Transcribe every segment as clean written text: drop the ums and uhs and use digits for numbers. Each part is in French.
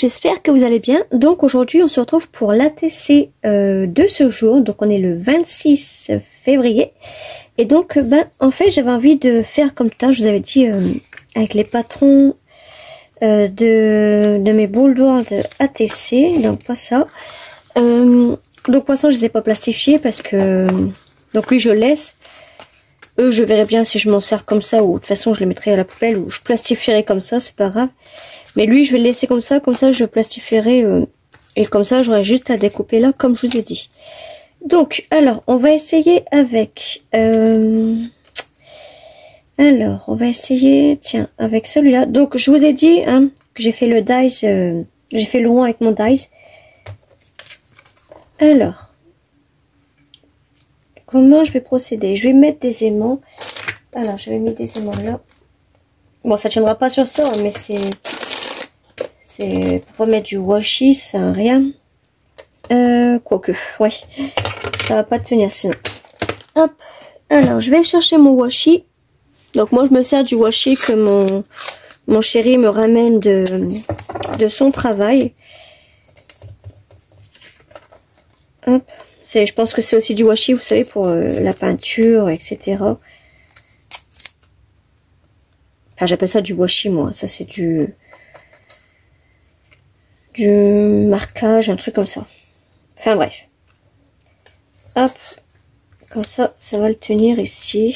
j'espère que vous allez bien. Donc aujourd'hui on se retrouve pour l'ATC de ce jour. Donc on est le 26 février. Et donc en fait j'avais envie de faire comme ça, je vous avais dit avec les patrons de mes bouleboards ATC. Donc pas ça. Donc pour l'instant je les ai pas plastifiés parce que donc lui je laisse. Eux je verrai bien si je m'en sers comme ça ou de toute façon je les mettrai à la poubelle ou je plastifierai comme ça, c'est pas grave. Mais lui, je vais le laisser comme ça je plastifierai et comme ça, j'aurai juste à découper là, comme je vous ai dit. Donc, alors, on va essayer avec... alors, on va essayer, tiens, avec celui-là. Donc, je vous ai dit hein, que j'ai fait le dice, j'ai fait le rond avec mon dice. Alors, comment je vais procéder? Je vais mettre des aimants. Alors, j'avais mis des aimants là. Bon, ça tiendra pas sur ça, mais c'est pour mettre du washi, ça sert à rien. Quoique, ouais. Ça va pas tenir sinon. Hop. Alors, je vais chercher mon washi. Donc, moi, je me sers du washi que mon chéri me ramène de son travail. Hop. Je pense que c'est aussi du washi, vous savez, pour la peinture, etc. Enfin, j'appelle ça du washi, moi. Ça, c'est du marquage, un truc comme ça. Enfin bref. Hop. Comme ça, ça va le tenir ici.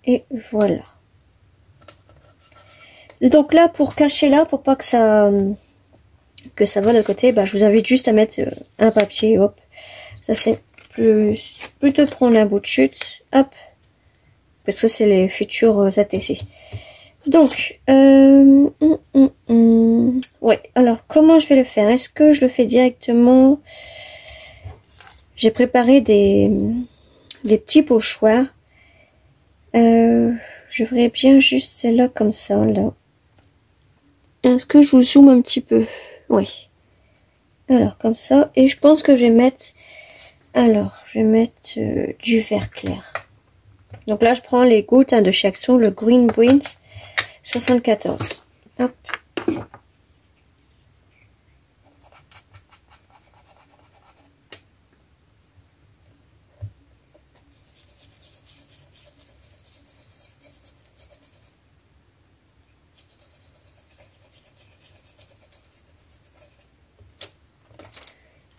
Et voilà. Et donc là, pour cacher là, pour pas que ça vole de côté, bah, je vous invite juste à mettre un papier. Hop. Ça c'est plutôt prendre un bout de chute. Hop. Parce que c'est les futurs ATC. Donc, ouais, alors comment je vais le faire? Est-ce que je le fais directement? J'ai préparé des petits pochoirs. Je ferais bien juste celle-là comme ça, là. Est-ce que je vous zoome un petit peu? Oui. Alors, comme ça. Et je pense que je vais mettre... Alors, je vais mettre du vert clair. Donc là, je prends les gouttes hein, de chez Action, le Green Brains 74. Hop.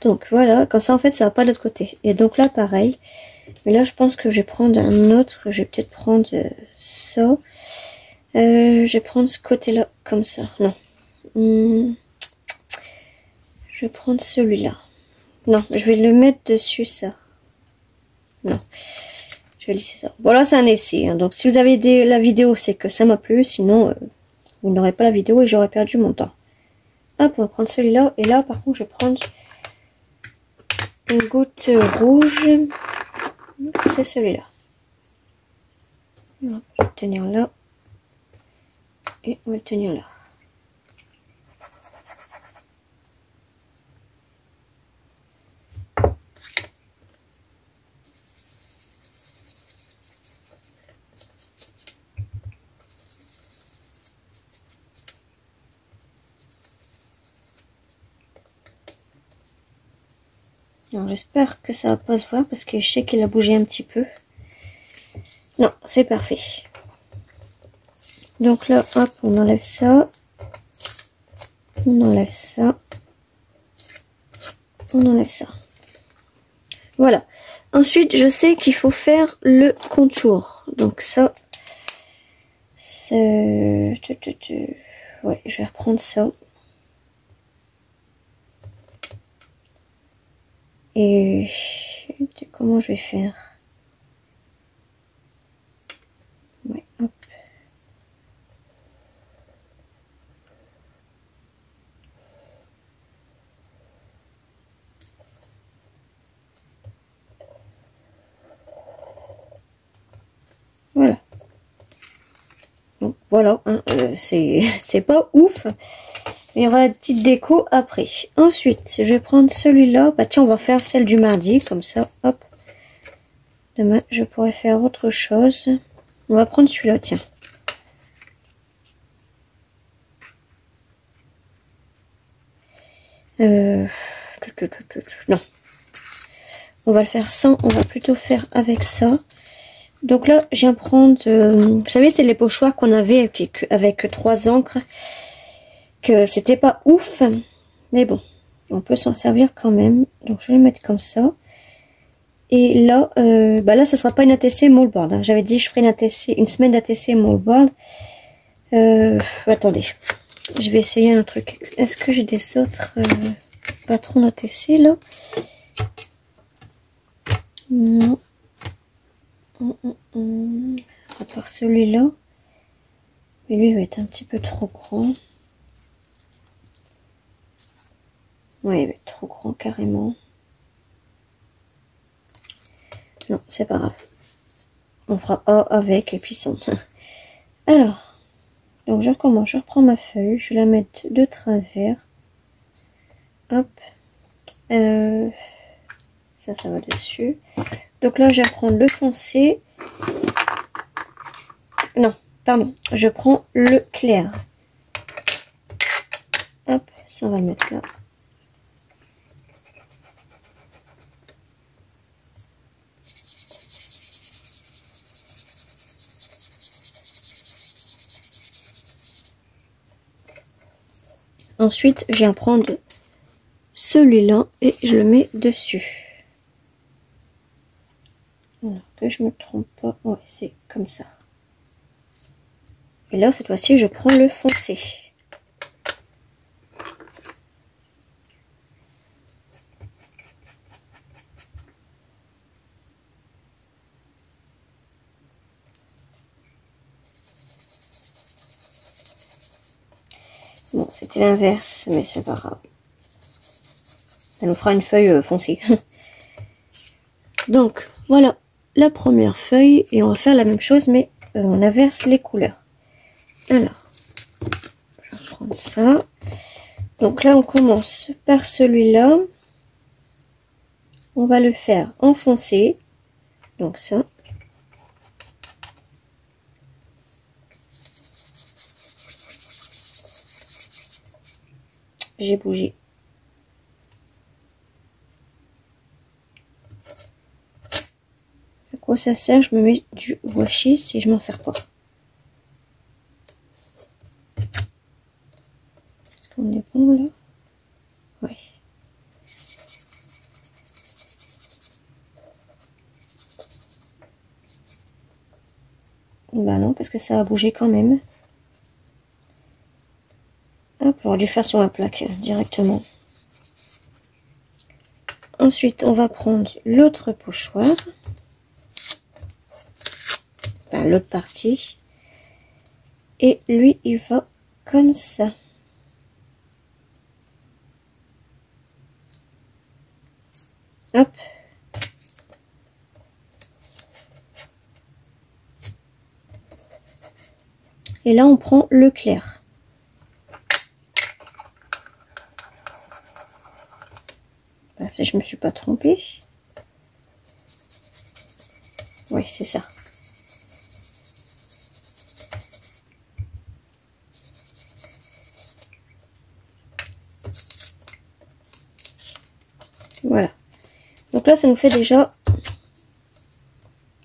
Donc voilà, comme ça en fait ça va pas de l'autre côté. Et donc là pareil. Mais là je pense que je vais prendre un autre. Je vais peut-être prendre ça. Je vais prendre ce côté-là comme ça. Non. Je vais prendre celui-là. Non, je vais le mettre dessus ça. Non. Je vais lisser ça. Bon là c'est un essai. Hein. Donc si vous avez la vidéo c'est que ça m'a plu. Sinon vous n'aurez pas la vidéo et j'aurais perdu mon temps. Hop, on va prendre celui-là. Et là par contre je vais prendre une goutte rouge. C'est celui-là. Je vais le tenir là. Et on va le tenir là. Alors j'espère que ça va pas se voir parce que je sais qu'il a bougé un petit peu. Non, c'est parfait. Donc là, hop, on enlève ça. On enlève ça. On enlève ça. Voilà. Ensuite, je sais qu'il faut faire le contour. Donc ça, c'est... Ouais, je vais reprendre ça. Et comment je vais faire? Ouais, hop. Voilà. Donc voilà, hein, c'est pas ouf. Mais il y aura la petite déco après. Ensuite, je vais prendre celui-là. Bah tiens, on va faire celle du mardi, comme ça, hop. Demain, je pourrais faire autre chose. On va prendre celui-là, tiens. Non. On va le faire sans, on va plutôt faire avec ça. Donc là, je viens prendre, vous savez, c'est les pochoirs qu'on avait avec 3 encres. Que c'était pas ouf. Mais bon, on peut s'en servir quand même. Donc je vais le mettre comme ça. Et là, là, ça sera pas une ATC moldboard. Hein. J'avais dit je ferai une semaine d'ATC moldboard. Attendez, je vais essayer un truc. Est-ce que j'ai des autres patrons d'ATC là? Non. À part celui-là. Mais lui, il va être un petit peu trop grand. Ouais, il va être trop grand carrément. Non, c'est pas grave. On fera A avec et puis son. Alors, donc je recommence, je reprends ma feuille, je vais la mettre de travers. Hop. Ça va dessus. Donc là, je vais prendre le foncé. Non, pardon. Je prends le clair. Hop, ça on va le mettre là. Ensuite, je viens prendre celui-là et je le mets dessus. Alors que je me trompe pas. Ouais, c'est comme ça. Et là, cette fois-ci, je prends le foncé. Bon, c'était l'inverse, mais c'est pas grave. Ça nous fera une feuille foncée. Donc, voilà la première feuille. Et on va faire la même chose, mais on inverse les couleurs. Alors, je vais prendre ça. Donc là, on commence par celui-là. On va le faire en foncé. Donc ça. J'ai bougé. À quoi ça sert? Je me mets du washi si je m'en sers pas. Est-ce qu'on est bon là? Oui. Bah non, parce que ça a bougé quand même. Hop, j'aurais dû faire sur la plaque directement. Ensuite, on va prendre l'autre pochoir. Enfin, l'autre partie. Et lui, il va comme ça. Hop. Et là, on prend le clair. Ben, si je me suis pas trompée. Oui, c'est ça. Voilà. Donc là, ça nous fait déjà...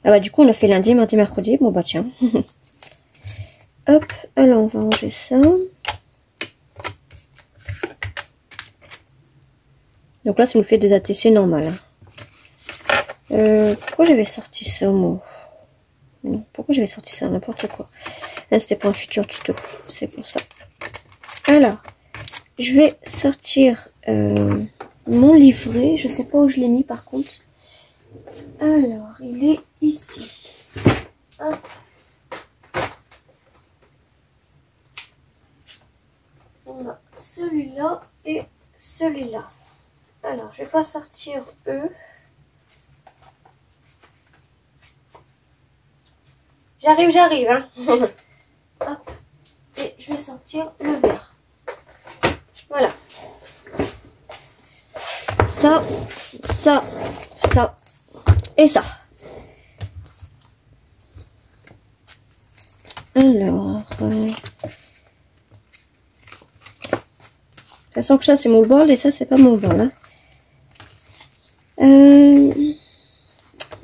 Ah bah du coup, on a fait lundi, mardi, mercredi. Bon bah tiens. Hop, alors on va ranger ça. Donc là, ça nous fait des ATC normales. Pourquoi j'avais sorti ça au mot? Non, pourquoi j'avais sorti ça? N'importe quoi. Là, c'était pour un futur tuto. C'est pour ça. Alors, je vais sortir mon livret. Je sais pas où je l'ai mis par contre. Alors, il est ici. Hop. On a celui-là et celui-là. Alors, je vais pas sortir eux. J'arrive, hein. Hop. Et je vais sortir le vert. Voilà. Ça et ça. Alors, toute façon que ça c'est moldboard et ça c'est pas moldboard.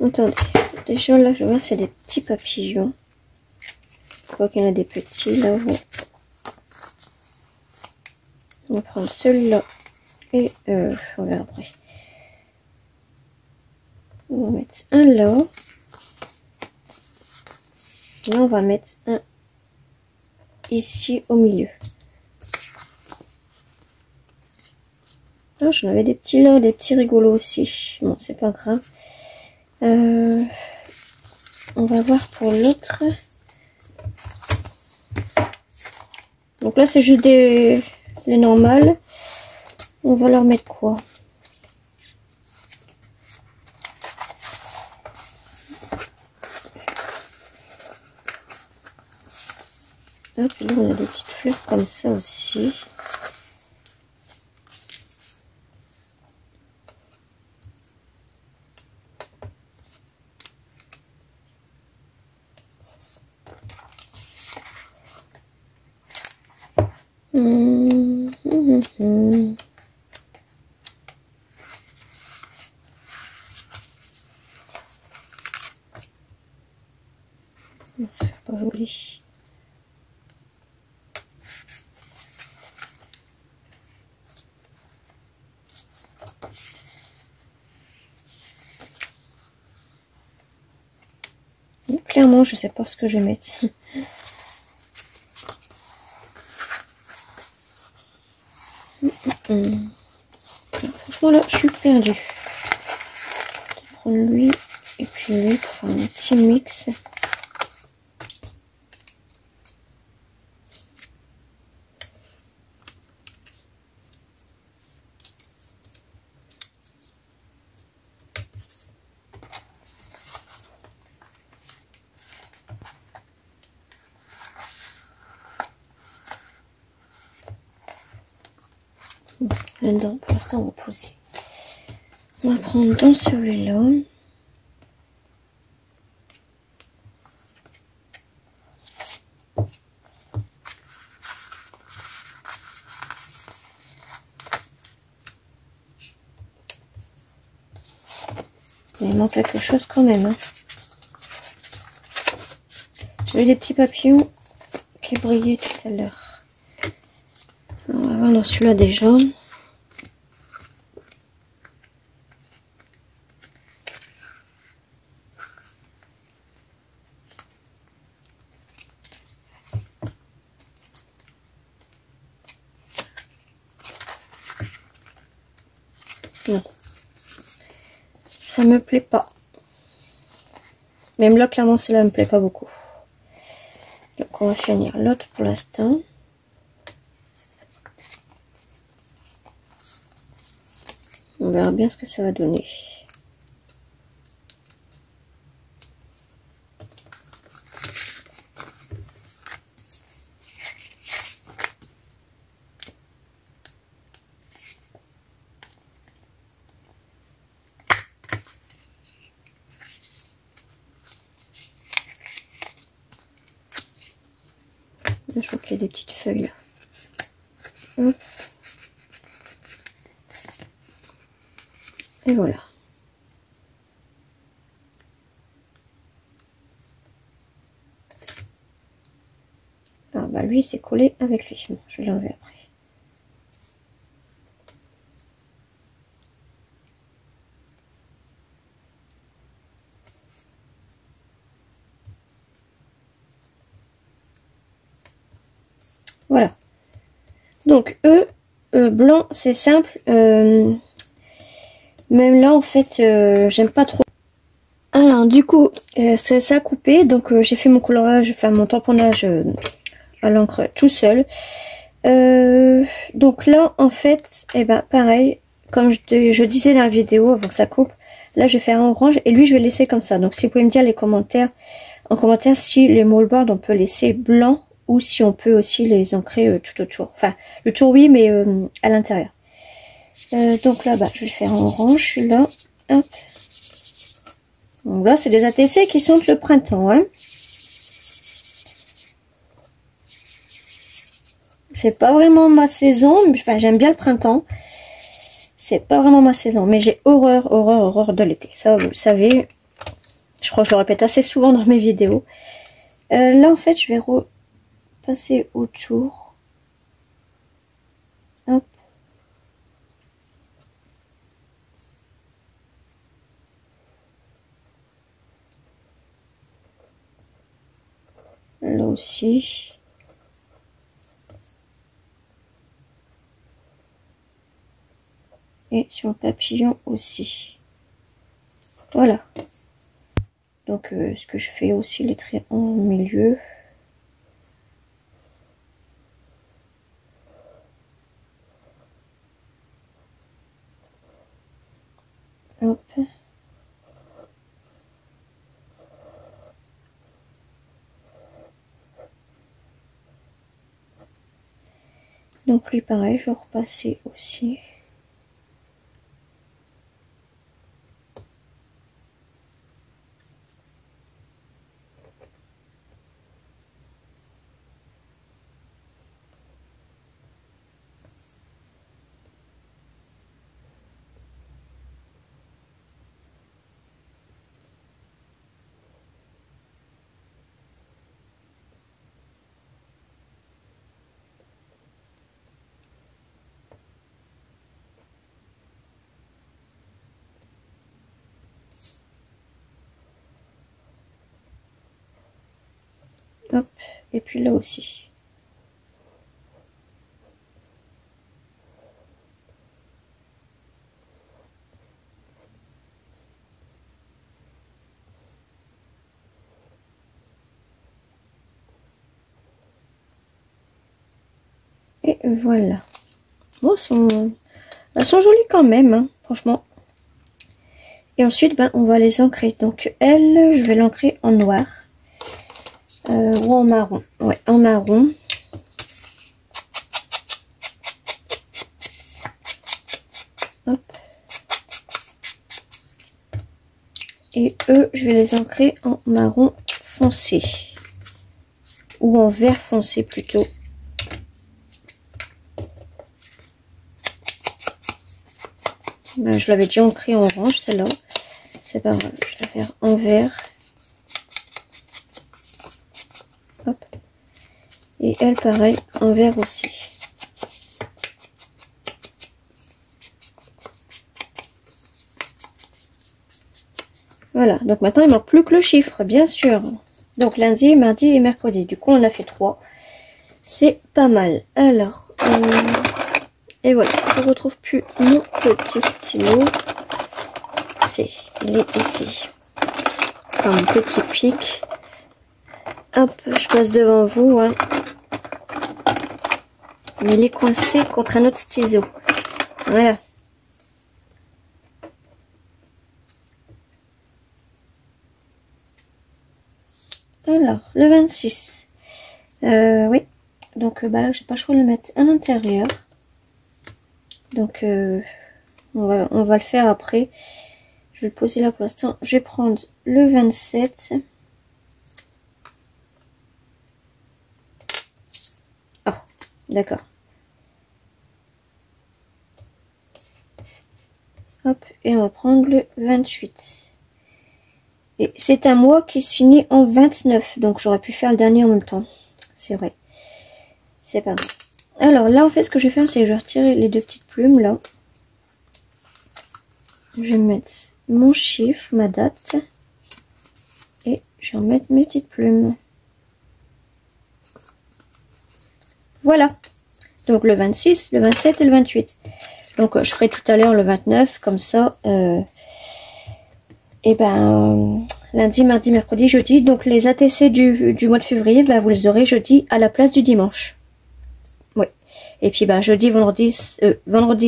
Attendez, déjà là je vois c'est des petits papillons. Je vois qu'il y en a des petits là. Ouais. On va prendre celui-là et on verra après. On va mettre un là. Là on va mettre un ici au milieu. Ah, j'en avais des petits là, des petits rigolos aussi. Bon, c'est pas grave. On va voir pour l'autre. Donc là, c'est juste les normales. On va leur mettre quoi? Hop, là, on a des petites fleurs comme ça aussi. C'est pas joli. Clairement, je sais pas ce que je vais mettre. Franchement, là, je suis perdue. Je vais prendre lui et puis lui pour faire un petit mix. Là-dedans, pour l'instant, on va poser. On va prendre dans celui-là. Il manque quelque chose quand même. Hein. J'ai eu des petits papillons qui brillaient tout à l'heure. On va voir dans celui-là déjà. Non. Ça me plaît pas. Même là, clairement, celle-là me plaît pas beaucoup. Donc, on va finir l'autre pour l'instant. On verra bien ce que ça va donner. Je vois qu'il y a des petites feuilles là. Hop. Et voilà. Ah bah lui c'est collé avec lui. Bon, je vais l'enlever après. Voilà. Donc eux, blanc c'est simple. Même là en fait j'aime pas trop. Alors du coup c'est ça coupé. Donc j'ai fait mon colorage, enfin mon tamponnage à l'encre tout seul. Donc là en fait et ben pareil comme je disais dans la vidéo avant que ça coupe, là je vais faire un orange et lui je vais laisser comme ça. Donc si vous pouvez me dire les commentaires en commentaire si les moldboard on peut laisser blanc ou si on peut aussi les ancrer tout autour. Enfin le tour oui mais à l'intérieur. Donc là bah je vais faire un orange celui-là. Hop. Donc là c'est des ATC qui sentent le printemps hein. C'est pas vraiment ma saison, enfin j'aime bien le printemps. C'est pas vraiment ma saison, mais j'ai horreur de l'été. Ça, vous le savez. Je crois que je le répète assez souvent dans mes vidéos. Là, en fait, je vais repasser autour. Hop. Là aussi. Et sur le papillon aussi. Voilà. Donc, ce que je fais aussi les traits en milieu. Hop. Donc lui pareil, je vais repasser aussi. Hop, et puis là aussi. Et voilà. Bon, elles sont jolies quand même, hein, franchement. Et ensuite, ben, on va les ancrer. Donc, elle, je vais l'ancrer en noir. Ou en marron. Ouais, en marron. Hop. Et eux, je vais les ancrer en marron foncé. Ou en vert foncé plutôt. Ben, je l'avais déjà ancré en orange, celle-là. C'est pas grave, je vais la faire en vert. Hop. Et elle, pareil, en vert aussi. Voilà, donc maintenant il manque plus que le chiffre, bien sûr. Donc lundi, mardi et mercredi. Du coup, on a fait 3. C'est pas mal. Alors, et voilà, je retrouve plus mon petit stylo. Si, il est ici. Enfin, mon petit pic. Hop, je passe devant vous. Hein. Mais il est coincé contre un autre stylo. Voilà. Alors, le 26. Oui. Donc, bah là, j'ai pas le choix de le mettre à l'intérieur. Donc, on va le faire après. Je vais le poser là pour l'instant. Je vais prendre le 27. Ah, d'accord. Hop, et on va prendre le 28. Et c'est un mois qui se finit en 29. Donc, j'aurais pu faire le dernier en même temps. C'est vrai. C'est pas grave. Alors, là, en fait, ce que je vais faire, c'est que je vais retirer les 2 petites plumes, là. Je vais mettre mon chiffre, ma date. Et je vais remettre mes petites plumes. Voilà. Donc, le 26, le 27 et le 28. Donc, je ferai tout à l'heure le 29, comme ça. Et ben, lundi, mardi, mercredi, jeudi. Donc, les ATC du mois de février, ben, vous les aurez jeudi à la place du dimanche. Oui. Et puis, ben, jeudi, vendredi,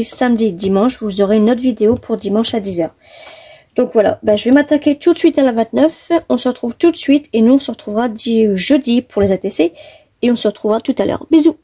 samedi, dimanche, vous aurez une autre vidéo pour dimanche à 10 h. Donc, voilà. Ben, je vais m'attaquer tout de suite à la 29. On se retrouve tout de suite. Et nous, on se retrouvera jeudi pour les ATC. Et on se retrouvera tout à l'heure. Bisous.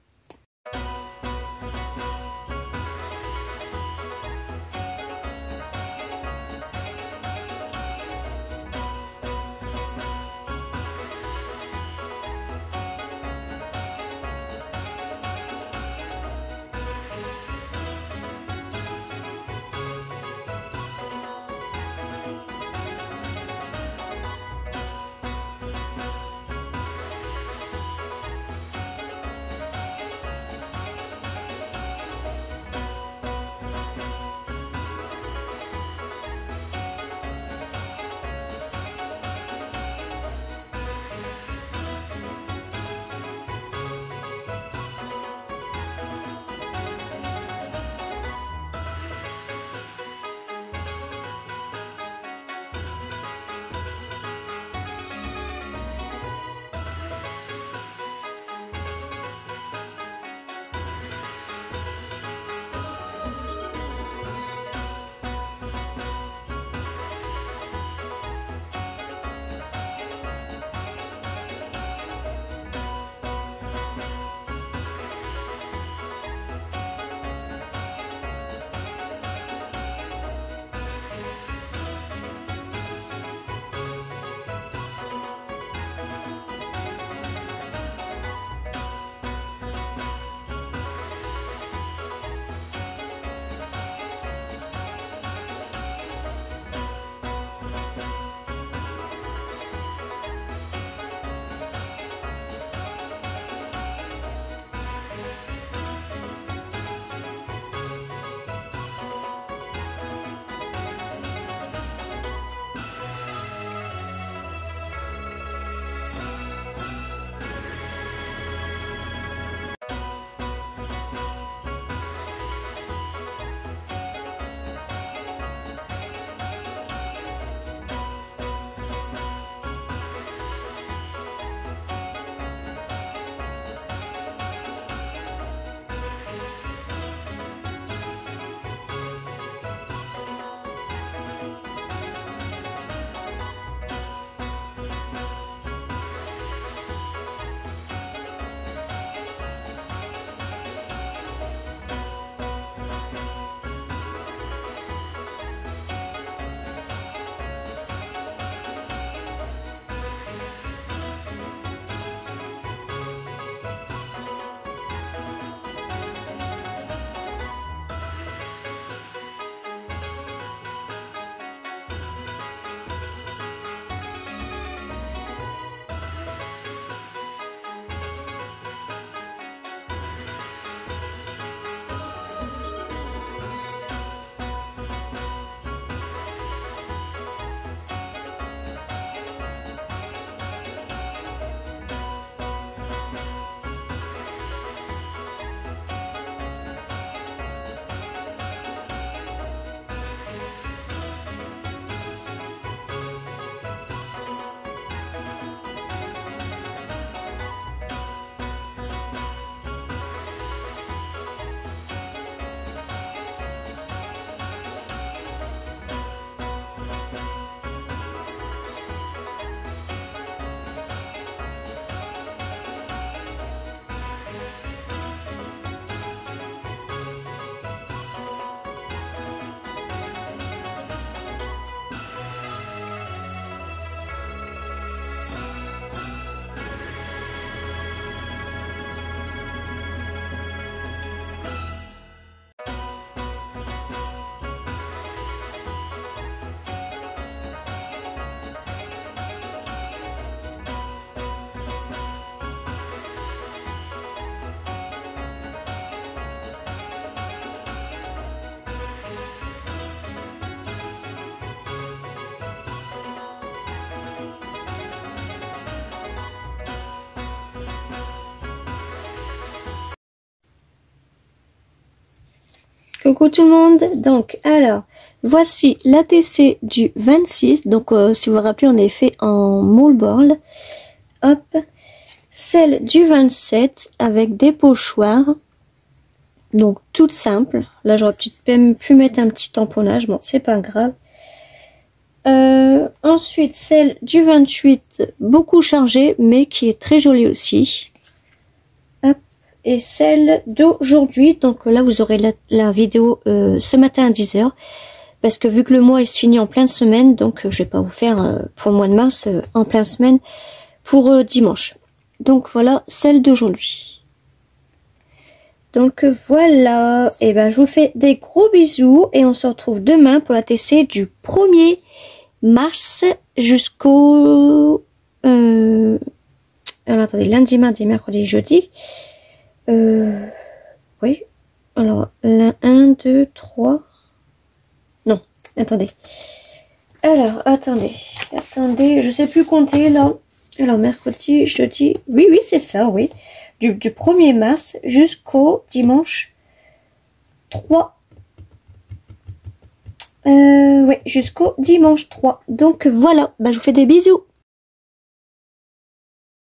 Coucou tout le monde. Donc, alors, voici l'ATC du 26. Donc, si vous vous rappelez, on est fait en moldboard. Hop. Celle du 27 avec des pochoirs. Donc, toute simple. Là, j'aurais peut-être pu mettre un petit tamponnage. Bon, c'est pas grave. Ensuite, celle du 28, beaucoup chargée, mais qui est très jolie aussi. Hop. Et celle d'aujourd'hui, donc là vous aurez la vidéo ce matin à 10 h. Parce que vu que le mois il se finit en pleine semaine, donc je vais pas vous faire pour le mois de mars en pleine semaine pour dimanche. Donc voilà celle d'aujourd'hui. Donc voilà, et ben je vous fais des gros bisous et on se retrouve demain pour la TC du 1er mars jusqu'au... alors attendez, lundi, mardi, mercredi, jeudi. Oui. Alors, 1, 2, 3. Non, attendez. Alors, attendez, je sais plus compter là. Alors, mercredi, jeudi. Oui, c'est ça, oui. Du 1er mars jusqu'au dimanche 3. Oui, jusqu'au dimanche 3. Donc voilà, bah, je vous fais des bisous.